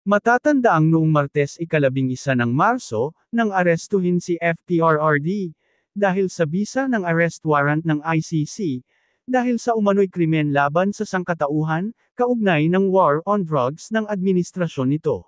Matatandaang noong Martes ika-11 ng Marso, nang arestuhin si FPRRD, dahil sa bisa ng arrest warrant ng ICC, dahil sa umano'y krimen laban sa sangkatauhan, kaugnay ng war on drugs ng administrasyon nito.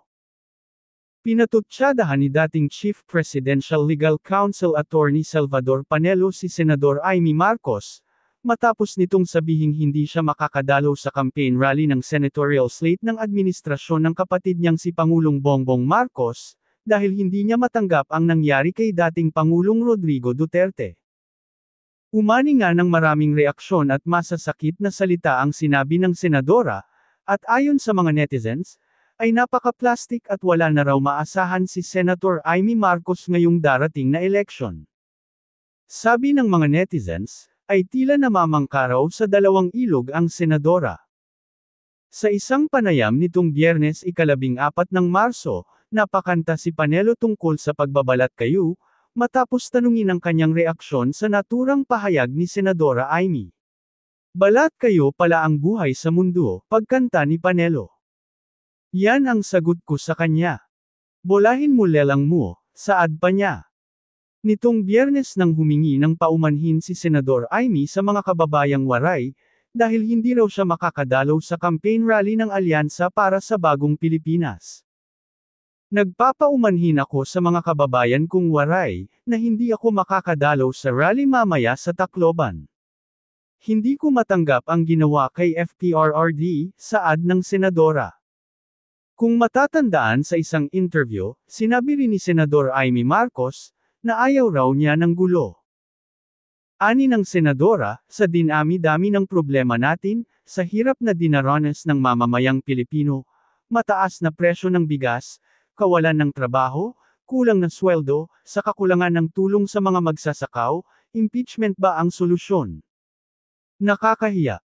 Pinatutsadahan ni dating Chief Presidential Legal Counsel Attorney Salvador Panelo si Senador Amy Marcos, matapos nitong sabihing hindi siya makakadalo sa campaign rally ng senatorial slate ng administrasyon ng kapatid niyang si Pangulong Bongbong Marcos, dahil hindi niya matanggap ang nangyari kay dating Pangulong Rodrigo Duterte. Umani nga ng maraming reaksyon at masasakit na salita ang sinabi ng senadora, at ayon sa mga netizens, ay napaka-plastic at wala na raw maasahan si Senator Amy Marcos ngayong darating na eleksyon. Sabi ng mga netizens, ay tila namamangka raw sa dalawang ilog ang senadora. Sa isang panayam nitong Biyernes ika-14 ng Marso, napakanta si Panelo tungkol sa pagbabalat kayo, matapos tanungin ang kanyang reaksyon sa naturang pahayag ni Senadora Amy. Balat kayo pala ang buhay sa mundo, pagkanta ni Panelo. Yan ang sagot ko sa kanya. Bolahin mo lelang mo, saad pa niya. Nitong Biyernes nang humingi ng paumanhin si Senador Amy sa mga kababayang waray, dahil hindi raw siya makakadalaw sa campaign rally ng Alyansa para sa Bagong Pilipinas. Nagpapaumanhin ako sa mga kababayan kong waray, na hindi ako makakadalaw sa rally mamaya sa Tacloban. Hindi ko matanggap ang ginawa kay FPRRD, saad ng senadora. Kung matatandaan sa isang interview, sinabi rin ni Senador Amy Marcos, na ayaw raw niya ng gulo. Ani ng senadora, sa dinami-dami ng problema natin, sa hirap na dinaranas ng mamamayang Pilipino, mataas na presyo ng bigas, kawalan ng trabaho, kulang na sweldo, sa kakulangan ng tulong sa mga magsasakaw, impeachment ba ang solusyon? Nakakahiya.